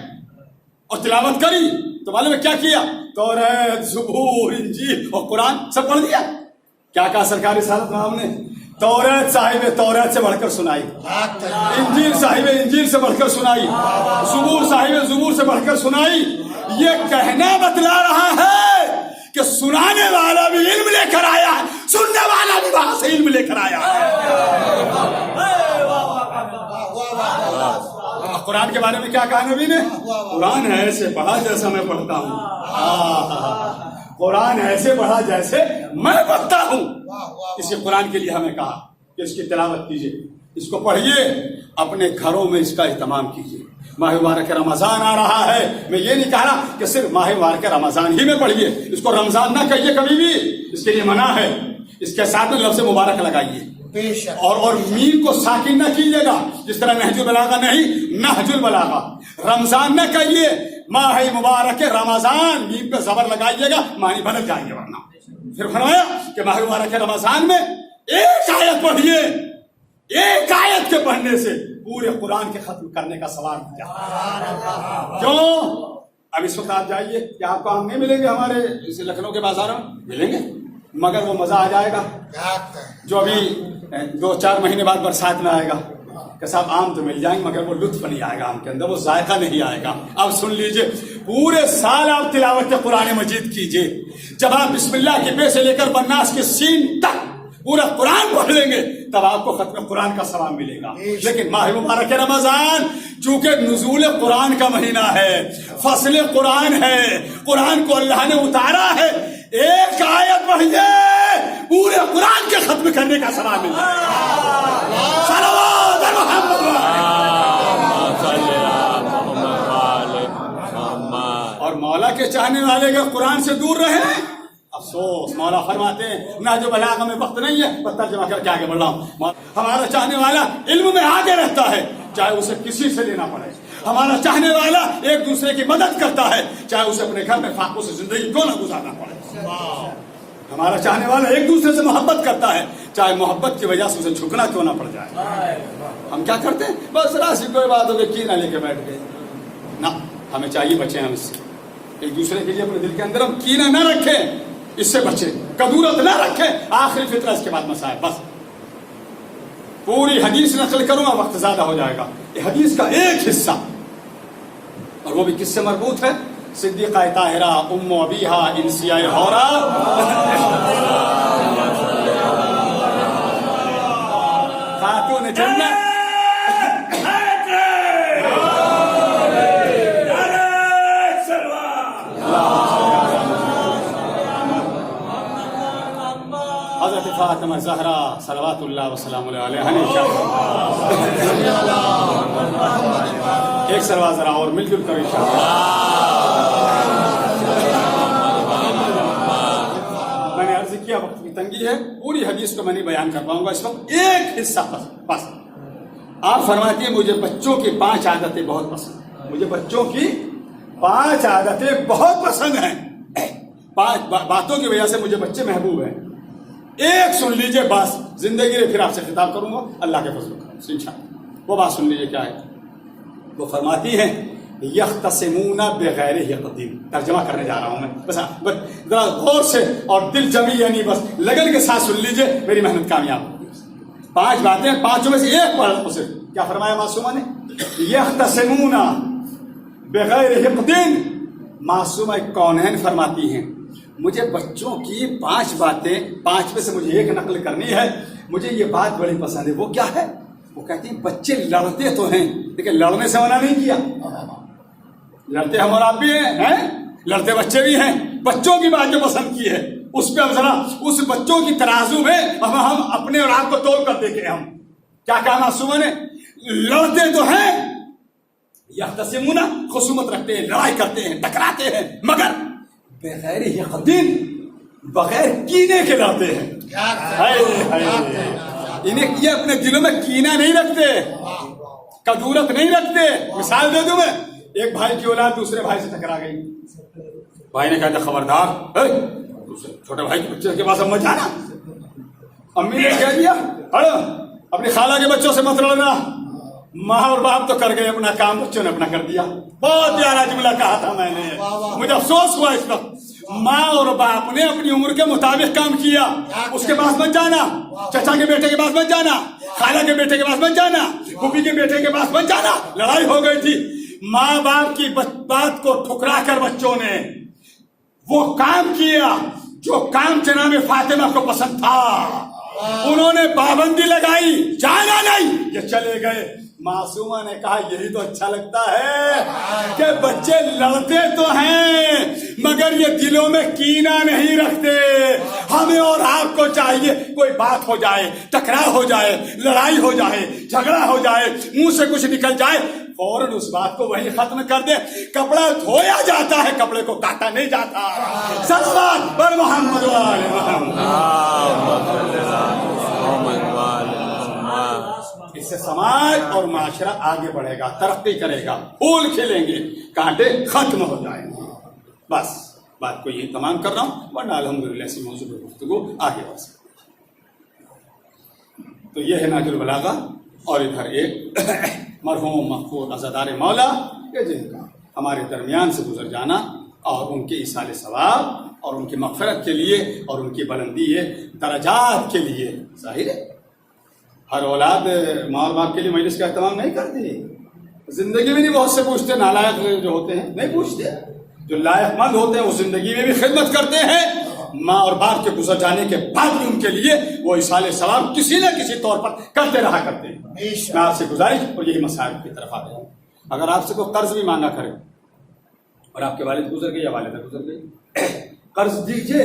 اور تلاوت کری تو معلوم ہے کیا کیا, توریت, زبور, انجیل اور قرآن سب پڑھ دیا. کیا کہا سرکار رسالت نام نے, توریت صاحب توریت سے بڑھ کر سنائی, انجیل صاحب انجیل سے بڑھ کر سنائی, زبور صاحب زبور سے بڑھ کر سنائی. یہ کہنا بتلا رہا ہے کہ سنانے والا بھی علم لے کر آیا ہے, سننے والا بھی وہاں سے علم لے کر آیا ہے. قرآن کے بارے میں کیا کہا نبی نے, قرآن ایسے پڑھا جیسا میں پڑھتا ہوں, قرآن ایسے پڑھا جیسے میں پڑھتا ہوں. اسی قرآن کے لیے ہمیں کہا کہ اس کی تلاوت کیجیے, اس کو پڑھیے, اپنے گھروں میں اس کا اہتمام کیجیے. ماہ مبارک رمضان آ رہا ہے, میں یہ نہیں کہہ رہا کہ صرف ماہ مبارک رمضان ہی میں پڑھیے, اس کو رمضان نہ کہیے کبھی بھی, اس کے لیے منع ہے. اس کے ساتھ میں لفظ مبارک لگائیے, اور میم کو ساکن نہ کیجیے گا, جس طرح نہج البلاغہ نہیں, نہج البلاغہ. رمضان نہ کہیے, ماہ مبارک رمضان, میم پہ زبر لگائیے گا, معنی بدل جائیں گے ورنہ. پھر فرمایا کہ ماہ مبارک رمضان میں ایک آیت پڑھیے, ایک آیت کے پڑھنے سے پورے قرآن کے ختم کرنے کا ثواب مل جاتا. کیوں؟ اب اس وقت آپ جائیے, کیا آپ کو آم نہیں ملیں گے ہمارے لکھنؤ کے بازاروں میں, ملیں گے, مگر وہ مزہ آ جائے گا جو ابھی 2-4 مہینے بعد برسات میں آئے گا. کہ صاحب آم تو مل جائیں گے مگر وہ لطف نہیں آئے گا آم کے اندر, وہ ذائقہ نہیں آئے گا. اب سن لیجئے, پورے سال آپ تلاوت قرآن مجید کیجئے. جب آپ بسم اللہ کے بے سے لے کر بناس کے سین تک پورا قرآن پڑھ لیں گے تب آپ کو ختم قرآن کا ثواب ملے گا. لیکن ماہ مبارک رمضان چونکہ نزول قرآن کا مہینہ ہے, فصل قرآن ہے, قرآن کو اللہ نے اتارا ہے, ایک آیت پڑھیے پورے قرآن کے ختم کرنے کا ثواب ملے گا. صلوات محمد. اور مولا کے چاہنے والے کا قرآن سے دور رہے. افسوس. مولا فرماتے ہیں نہ جو بلاغہ میں وقت نہیں ہے بس ترجمہ کر کے آگے بڑھ رہا ہوں. ہمارا چاہنے والا علم میں آگے رہتا ہے چاہے اسے کسی سے لینا پڑے. ہمارا چاہنے والا ایک دوسرے کی مدد کرتا ہے چاہے اسے اپنے گھر میں فاقوں سے زندگی کیوں نہ گزارنا پڑے. ہمارا چاہنے والا ایک دوسرے سے محبت کرتا ہے چاہے محبت کی وجہ سے اسے جھکنا کیوں نہ پڑ جائے. ہم کیا کرتے ہیں بس راسی کوئی بات ہو گئی کی نہ لے کے بیٹھ گئے. نہ ہمیں چاہیے بچیں ہم اس سے ایک دوسرے کے لیے اپنے دل کے اندر ہم کینہ نہ رکھیں. اس سے بچیں کدورت نہ رکھیں. آخری فطرہ اس کے بعد مسائل. بس پوری حدیث نقل کروں گا وقت زیادہ ہو جائے گا. یہ حدیث کا ایک حصہ اور وہ بھی کس سے مربوط ہے؟ صدیقہ طاہرہ ام ابیہا انسیہ حورا خاتون جنت حضرت فاطمہ زہرا صلوات اللہ وسلام علیہا نے ایک سلوات ذرا اور مل جل کر انشاءاللہ. میں نے عرض کیا وقت کی تنگی ہے پوری حدیث کو میں نہیں بیان کر پاؤں گا اس وقت. ایک حصہ بس. آپ فرماتی ہیں مجھے بچوں کی 5 عادتیں بہت پسند. مجھے بچوں کی 5 عادتیں بہت پسند ہیں. 5 باتوں کی وجہ سے مجھے بچے محبوب ہیں. ایک سن لیجئے بس زندگی میں پھر آپ سے خطاب کروں گا اللہ کے فضل و کرم سے انشاءاللہ. وہ بات سن لیجئے کیا ہے. وہ فرماتی ہیں یختصمون بغیر یقین. ترجمہ کرنے جا رہا ہوں میں بس ذرا غور سے اور دل جمی یعنی بس لگن کے ساتھ سن لیجئے میری محنت کامیاب ہوگی. 5 باتیں 5 میں سے ایک پڑھ رہا ہوں. صرف کیا فرمایا معصومہ نے؟ یختصمون بغیر یقین. معصومہ کونین فرماتی ہیں مجھے بچوں کی 5 باتیں 5 میں سے مجھے ایک نقل کرنی ہے. مجھے یہ بات بڑی پسند ہے. وہ کیا ہے؟ وہ کہتی ہیں بچے لڑتے تو ہیں لیکن لڑنے سے منع نہیں کیا. لڑتے ہم اور آپ بھی ہیں لڑتے بچے بھی ہیں. بچوں کی بات جو پسند کی ہے اس پہ اب ذرا اس بچوں کی ترازو میں ہم اپنے اور آپ کو تول کر دیکھیں. ہم کیا کہا معصومہ نے؟ لڑتے تو ہیں یختصمون خصومت رکھتے ہیں لڑائی کرتے ہیں ٹکراتے ہیں مگر بغیر یقین بغیر کینے کے لڑتے ہیں. انہیں یہ اپنے دلوں میں کینہ نہیں رکھتے کدورت نہیں رکھتے. مثال دے دوں میں ایک بھائی کی اولاد دوسرے بھائی سے ٹکرا گئی. بھائی نے کہا تھا خبردار چھوٹے بھائی کے بچے کے پاس مت جانا. امی نے کہہ دیا اپنی خالہ کے بچوں سے مت لڑنا. ماں اور باپ تو کر گئے اپنا کام بچوں نے اپنا کر دیا. بہت پیارا جملہ کہا تھا میں نے. مجھے افسوس ہوا اس وقت. ماں اور باپ نے اپنی عمر کے مطابق کام کیا. اس کے پاس مت جانا چچا کے بیٹے کے پاس مت جانا خالہ کے بیٹے کے پاس مت جانا پھوپھی کے بیٹے کے پاس مت جانا. لڑائی ہو گئی تھی. ماں باپ کی بات کو ٹھکرا کر بچوں نے وہ کام کیا جو کام جناب فاطمہ کو پسند تھا. انہوں نے پابندی لگائی جانا نہیں یہ چلے گئے. معصومہ نے کہا یہی تو اچھا لگتا ہے کہ بچے لڑتے تو ہیں مگر یہ دلوں میں کینہ نہیں رکھتے. ہمیں اور آپ کو چاہیے کوئی بات ہو جائے ٹکراؤ ہو جائے لڑائی ہو جائے جھگڑا ہو جائے منہ سے کچھ نکل جائے فوراً اس بات کو وہی ختم کر دے. کپڑا دھویا جاتا ہے کپڑے کو کاٹا نہیں جاتا. صلوات بر محمد و آل محمد. اس سے سماج اور معاشرہ آگے بڑھے گا ترقی کرے گا پھول کھلیں گے کانٹے ختم ہو جائیں گے. بس بات کو یہی تمام کر رہا ہوں ورنہ الحمدللہ اسی موضوع پر گفتگو آگے بڑھ سکتے. تو یہ ہے نہج البلاغہ. اور ادھر ایک مرحوم مغفور عزادار مولا کہ جن کا ہمارے درمیان سے گزر جانا اور ان کے ایصال ثواب اور ان کی مغفرت کے لیے اور ان کی بلندی درجات کے لیے. ظاہر ہے ہر اولاد ماں اور باپ کے لیے مجلس کا اہتمام نہیں کرتی. زندگی میں نہیں بہت سے پوچھتے نالائق جو ہوتے ہیں نہیں پوچھتے. جو لائق مند ہوتے ہیں وہ زندگی میں بھی خدمت کرتے ہیں. ماں اور باپ کے گزر جانے کے بعد بھی ان کے لیے وہ ایصال ثواب کسی نہ کسی طور پر کرتے رہا کرتے ہیں. میں آپ سے گزارش اور یہی مسائل کی طرف آتے ہیں. اگر آپ سے کوئی قرض بھی مانگا کرے اور آپ کے والد گزر گئے یا والدہ گزر گئی قرض دیجیے.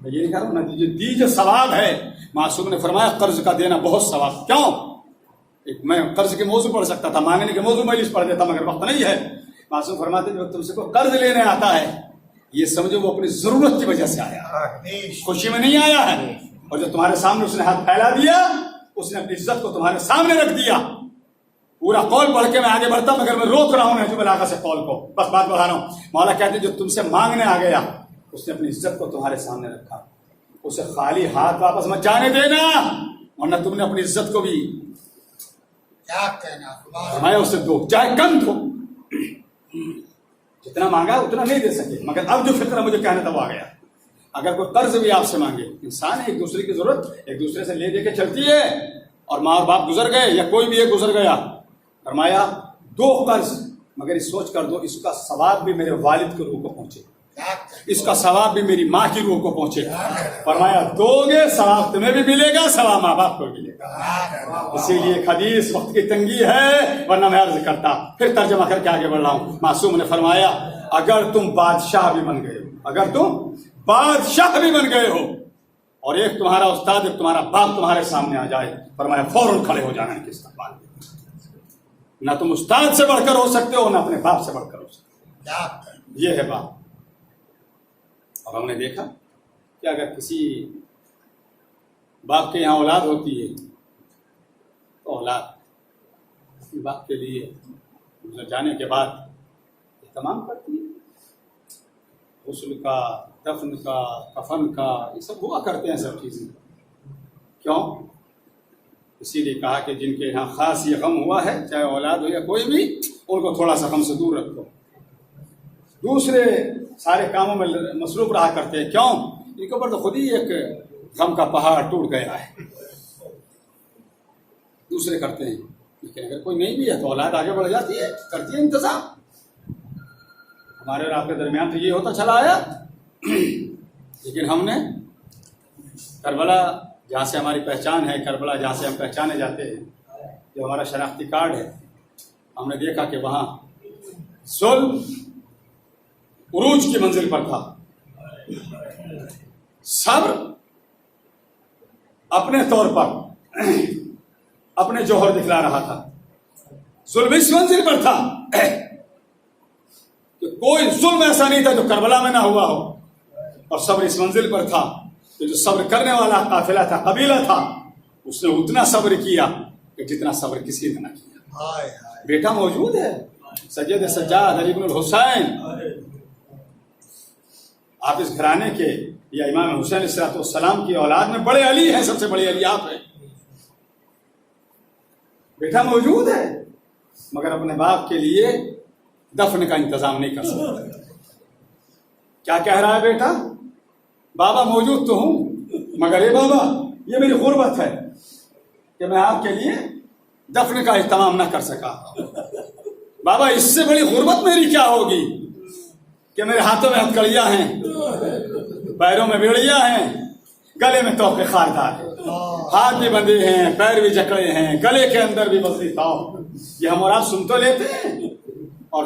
میں یہ نہیں کہہ رہا ہوں نہ دیجیے دیجیے ثواب ہے. معصوم نے فرمایا قرض کا دینا بہت ثواب. کیوں؟ میں قرض کے موضوع پڑھ سکتا تھا مانگنے کے موضوع مجلس پڑھ دیتا مگر وقت نہیں ہے. معصوم فرماتے ہیں جب تم سے کوئی قرض لینے آتا ہے یہ سمجھو وہ اپنی ضرورت کی وجہ سے آیا ہے، خوشی میں نہیں آیا ہے، اور جو تمہارے سامنے اس نے ہاتھ پھیلا دیا اس نے اپنی عزت کو تمہارے سامنے رکھ دیا. پورا قول پڑھ کے میں آگے بڑھتا ہوں مگر میں روک رہا ہوں جو علاقہ سے قول کو، بس بات بڑھا رہا ہوں. مولا کہتے ہیں جو تم سے مانگنے آ گیا اس نے اپنی عزت کو تمہارے سامنے رکھا، اسے خالی ہاتھ واپس مت جانے دینا ورنہ تم نے اپنی عزت کو بھی کیا کہنا فرمایا اسے دو چاہے کم دو. جتنا مانگا اتنا نہیں دے سکے مگر اب جو فطرہ مجھے کہنے تب آ گیا. اگر کوئی قرض بھی آپ سے مانگے، انسان ایک دوسرے کی ضرورت ایک دوسرے سے لے دے کے چلتی ہے، اور ماں اور باپ گزر گئے یا کوئی بھی ایک گزر گیا، فرمایا دو قرض مگر اس سوچ کر دو اس کا ثواب بھی میرے والد کی روح کو پہنچے، اس کا ثواب بھی میری ماں کی روح کو پہنچے. فرمایا دو گے ثواب تمہیں بھی ملے گا، ثواب ماں باپ کو بھی ملے گا. اسی لیے ایک حدیث وقت کی تنگی ہے ورنہ میں عرض کرتا، پھر ترجمہ کر کے آگے بڑھ رہا ہوں. معصوم نے فرمایا اگر تم بادشاہ بھی بن گئے ہو، اگر تم بادشاہ بھی بن گئے ہو اور ایک تمہارا استاد ایک تمہارا باپ تمہارے سامنے آ جائے، فرمایا فوراً کھڑے ہو جانا کے استقبال میں. نہ تم استاد سے بڑھ کر ہو سکتے ہو نہ اپنے باپ سے بڑھ کر ہو سکتے ہو. یہ ہے بات. اب ہم نے دیکھا کہ اگر کسی باپ کے یہاں اولاد ہوتی ہے تو اولاد اپنے باپ کے لیے گزر جانے کے بعد اہتمام کرتی ہے، غسل کا، دفن کا، کفن کا، یہ سب ہوا کرتے ہیں سب چیزیں. کیوں؟ اسی لیے کہا کہ جن کے یہاں خاص یہ غم ہوا ہے چاہے اولاد ہو یا کوئی بھی، ان کو تھوڑا سا غم سے دور رکھو. دوسرے سارے کاموں میں مصروف رہا کرتے ہیں. کیوں؟ ان کے اوپر تو خود ہی ایک غم کا پہاڑ ٹوٹ گیا ہے. دوسرے کرتے ہیں لیکن اگر کوئی نہیں بھی ہے تو اولاد آگے بڑھ جاتی ہے، کرتی ہے انتظام. ہمارے اور آپ کے درمیان تو یہ ہوتا چلا آیا، لیکن ہم نے کربلا جہاں سے ہماری پہچان ہے، کربلا جہاں سے ہم پہچانے جاتے ہیں، جو ہمارا شناختی کارڈ ہے، ہم نے دیکھا کہ وہاں صلح عروج کی منزل پر تھا، صبر اپنے طور پر اپنے جوہر دکھلا رہا تھا. ظلم اس منزل پر تھا کہ کوئی ظلم ایسا نہیں تھا جو کربلا میں نہ ہوا ہو، اور صبر اس منزل پر تھا کہ جو صبر کرنے والا قافلہ تھا، قبیلہ تھا، اس نے اتنا صبر کیا کہ جتنا صبر کسی نے نہ کیا. بیٹا موجود ہے سید سجاد علی بن الحسین، آپ اس گھرانے کے یا امام حسین علیہ السلام کی اولاد میں بڑے علی ہیں، سب سے بڑے علی آپ ہیں. بیٹا موجود ہے مگر اپنے باپ کے لیے دفن کا انتظام نہیں کر سکتا. کیا کہہ رہا ہے بیٹا؟ بابا موجود تو ہوں مگر اے بابا یہ میری غربت ہے کہ میں آپ کے لیے دفن کا اہتمام نہ کر سکا. بابا اس سے بڑی غربت میری کیا ہوگی کہ میرے ہاتھوں میں ہتھکڑیاں ہیں، پیروں میں بیڑیاں ہیں، گلے میں توقے خاردار ہیں، ہاتھ بھی بندھے ہیں، پیر بھی جکڑے ہیں، گلے کے اندر بھی بسری تاؤ. یہ ہم اور آپ سن تو لیتے ہیں اور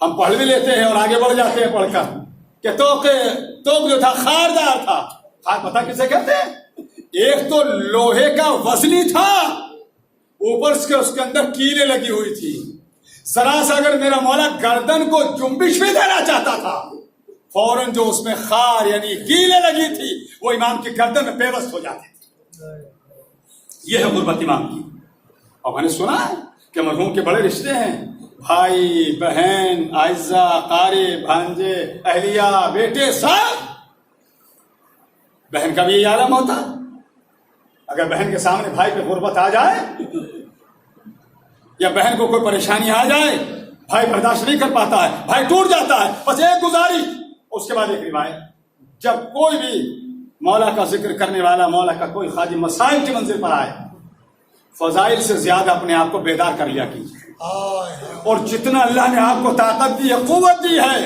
ہم پڑھ بھی لیتے ہیں اور آگے بڑھ جاتے ہیں پڑھ کر کہ توق جو تھا خاردار تھا. خار پتہ کسے کہتے ہیں؟ ایک تو لوہے کا وزنی تھا، اوپر سے اس کے اندر کیلیں لگی ہوئی تھی. ذرا سا اگر میرا مولا گردن کو جنبش بھی دینا چاہتا تھا فوراً جو اس میں خار یعنی کیلیں لگی تھی وہ امام کی گردن میں پیوست ہو جاتی تھی. یہ ہے غربت امام کی. اور میں نے سنا ہے کہ مرحوم کے بڑے رشتے ہیں، بھائی، بہن، اعزہ، قاری، بھانجے، اہلیہ، بیٹے، سب. بہن کا بھی یہ عالم ہوتا. اگر بہن کے سامنے بھائی پہ غربت آ جائے یا بہن کو کوئی پریشانی آ جائے، بھائی برداشت نہیں کر پاتا ہے، بھائی ٹوٹ جاتا ہے. بس ایک گزارش، اس کے بعد ایک روایت، جب کوئی بھی مولا کا ذکر کرنے والا، مولا کا کوئی خادم مسائل کی منزل پر آئے، فضائل سے زیادہ اپنے آپ کو بیدار کر لیا کیجیے. اور جتنا اللہ نے آپ کو طاقت دی ہے، قوت دی ہے،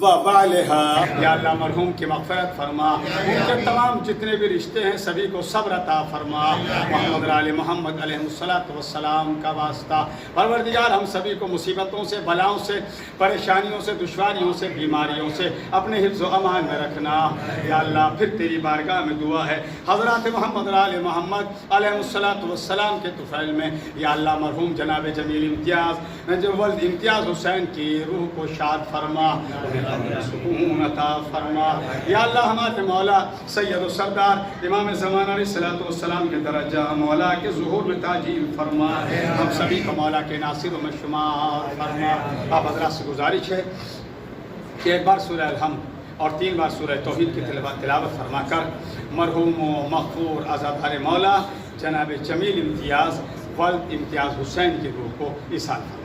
وبالها یا اللہ مرحوم کی مغفرت فرما، ان کے تمام جتنے بھی رشتے ہیں سبھی کو صبر عطا فرما، محمد آل محمد علیہ السلام کا واسطہ پروردگار ہم سبھی کو مصیبتوں سے، بلاؤں سے، پریشانیوں سے، دشواریوں سے، بیماریوں سے اپنے حفظ و امان میں رکھنا یا اللہ۔ پھر تیری بارگاہ میں دعا ہے حضرات محمد آل محمد علیہ السلام کے طفیل میں یا اللہ مرحوم جناب جمیل امتیاز جو ولد امتیاز حسین کی روح کو شاد فرما، سکون عطا فرما یا اللہ۔ ہمارے مولا سید و سردار امام زمان علیہ السلام کے درجہ مولا کے ظہور میں تاجیل فرما، ہم سبھی کو مولا کے ناصر و شمار فرما۔ آپ حضرات سے گزارش ہے کہ ایک بار سورہ الحمد اور 3 بار سورہ توحید کی تلاوت فرما کر مرحوم و مغفور عزادار مولا جناب جمیل امتیاز ولد امتیاز حسین کی روح کو ایصال فرما۔